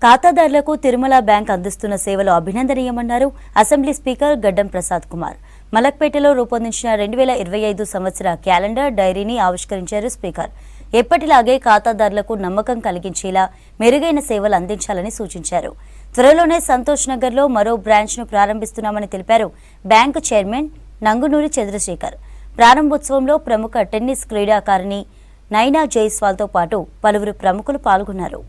ఖాతాదారులకు తిరుమల బ్యాంక్ అందిస్తున్న సేవలు అభినందనీయమన్నారు అసెంబ్లీ స్పీకర్ గడ్డం ప్రసాద్ కుమార్. మలక్పేటలో రూపొందించిన 2025 సంవత్సర క్యాలెండర్ డైరీని ఆవిష్కరించారు స్పీకర్. ఎప్పటిలాగే ఖాతాదారులకు నమ్మకం కలిగించేలా మెరుగైన సేవలు అందించాలని సూచించారు. త్వరలోనే సంతోష్ నగర్లో మరో బ్రాంచ్ను ప్రారంభిస్తున్నామని తెలిపారు బ్యాంకు చైర్మన్ నంగునూరి చంద్రశేఖర్. ప్రారంభోత్సవంలో ప్రముఖ టెన్నిస్ క్రీడాకారిణి నైనా జైస్వాల్తో పాటు పలువురు ప్రముఖులు పాల్గొన్నారు.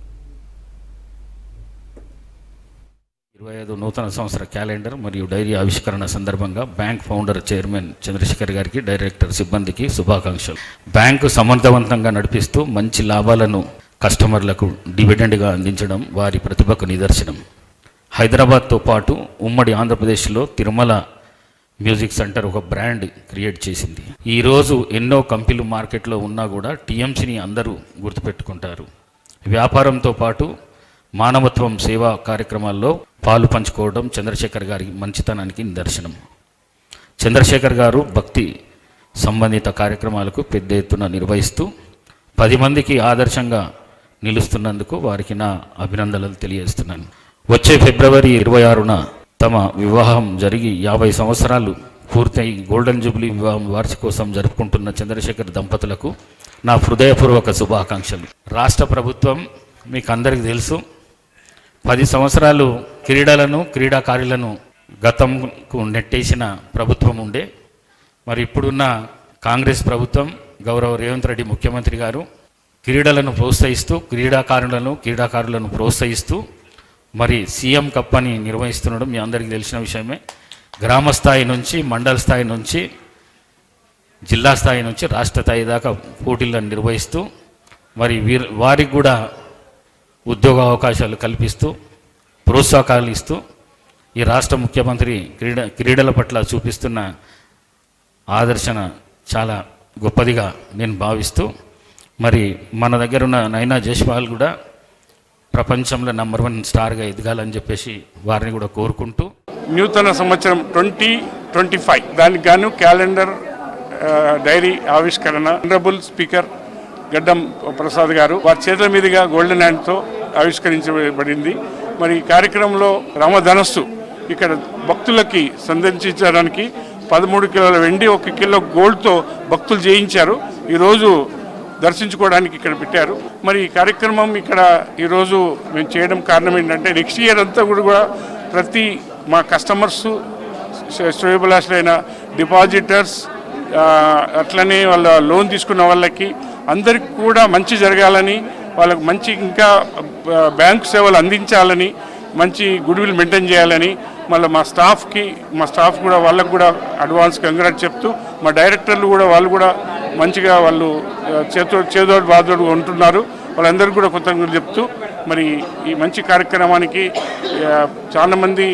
25 నూతన సంవత్సర క్యాలెండర్ మరియు డైరీ ఆవిష్కరణ సందర్భంగా బ్యాంక్ ఫౌండర్ చైర్మన్ చంద్రశేఖర్ గారికి, డైరెక్టర్ సిబ్బందికి శుభాకాంక్షలు. బ్యాంకు సమర్థవంతంగా నడిపిస్తూ మంచి లాభాలను కస్టమర్లకు డివిడెండ్గా అందించడం వారి ప్రతిభకు నిదర్శనం. హైదరాబాద్తో పాటు ఉమ్మడి ఆంధ్రప్రదేశ్లో తిరుమల మ్యూజిక్ సెంటర్ ఒక బ్రాండ్ క్రియేట్ చేసింది. ఈరోజు ఎన్నో కంపెనీలు మార్కెట్లో ఉన్నా కూడా టీఎంసీని అందరూ గుర్తుపెట్టుకుంటారు. వ్యాపారంతో పాటు మానవత్వం సేవా కార్యక్రమాల్లో పాలు పంచుకోవడం చంద్రశేఖర్ గారి మంచితనానికి నిదర్శనం. చంద్రశేఖర్ గారు భక్తి సంబంధిత కార్యక్రమాలకు పెద్ద ఎత్తున నిర్వహిస్తూ 10 మందికి ఆదర్శంగా నిలుస్తున్నందుకు వారికి నా అభినందనలు తెలియజేస్తున్నాను. వచ్చే ఫిబ్రవరి 26న తమ వివాహం జరిగి 50 సంవత్సరాలు పూర్తయి గోల్డెన్ జూబ్లీ వివాహం వార్షికోత్సవం జరుపుకుంటున్న చంద్రశేఖర్ దంపతులకు నా హృదయపూర్వక శుభాకాంక్షలు. రాష్ట్ర ప్రభుత్వం మీకు అందరికీ తెలుసు, 10 సంవత్సరాలు క్రీడాకారులను గతంకు నెట్టేసిన ప్రభుత్వం ఉండే. మరి ఇప్పుడున్న కాంగ్రెస్ ప్రభుత్వం, గౌరవ రేవంత్ రెడ్డి ముఖ్యమంత్రి గారు క్రీడలను ప్రోత్సహిస్తూ క్రీడాకారులను ప్రోత్సహిస్తూ మరి సీఎం కప్ అని నిర్వహిస్తుండడం మీ అందరికీ తెలిసిన విషయమే. గ్రామ స్థాయి నుంచి మండల స్థాయి నుంచి జిల్లా స్థాయి నుంచి రాష్ట్ర స్థాయి దాకా పోటీలను నిర్వహిస్తూ మరి వారికి కూడా ఉద్యోగ అవకాశాలు కల్పిస్తూ ప్రోత్సాహకాలు ఇస్తూ ఈ రాష్ట్ర ముఖ్యమంత్రి క్రీడల పట్ల చూపిస్తున్న ఆదర్శన చాలా గొప్పదిగా నేను భావిస్తూ మరి మన దగ్గర ఉన్న నైనా జైస్వాల్ కూడా ప్రపంచంలో నంబర్ 1 స్టార్గా ఎదగాలని చెప్పేసి వారిని కూడా కోరుకుంటూ నూతన సంవత్సరం 2025 దానికి గాను క్యాలెండర్ డైరీ ఆవిష్కరణ ఆనరబుల్ స్పీకర్ గడ్డం ప్రసాద్ గారు వారి చేతుల మీదుగా గోల్డెన్ హ్యాండ్తో ఆవిష్కరించబడింది. మరి ఈ కార్యక్రమంలో రామధనస్సు ఇక్కడ భక్తులకి సందర్శించడానికి 13 కిలోల వెండి 1 కిలో గోల్డ్తో భక్తులు జయించారు. ఈరోజు దర్శించుకోవడానికి ఇక్కడ పెట్టారు. మరి ఈ కార్యక్రమం ఇక్కడ ఈరోజు మేము చేయడం కారణం ఏంటంటే నెక్స్ట్ ఇయర్ అంతా కూడా ప్రతి మా కస్టమర్స్, శ్రేయోభిలాషులైన డిపాజిటర్స్, అట్లనే వాళ్ళ లోన్ తీసుకున్న వాళ్ళకి అందరికి కూడా మంచి జరగాలని, వాళ్ళకు మంచి ఇంకా బ్యాంకు సేవలు అందించాలని, మంచి గుడ్విల్ మెయింటైన్ చేయాలని, మళ్ళీ మా స్టాఫ్ కూడా వాళ్ళకు కూడా అడ్వాన్స్ కంగ్రాట్స్ చెప్తూ, మా డైరెక్టర్లు కూడా వాళ్ళు కూడా మంచిగా వాళ్ళు చేదోడు బాదోడు ఉంటున్నారు. వాళ్ళందరికీ కూడా కృతజ్ఞతలు చెప్తూ మరి ఈ మంచి కార్యక్రమానికి చాలామంది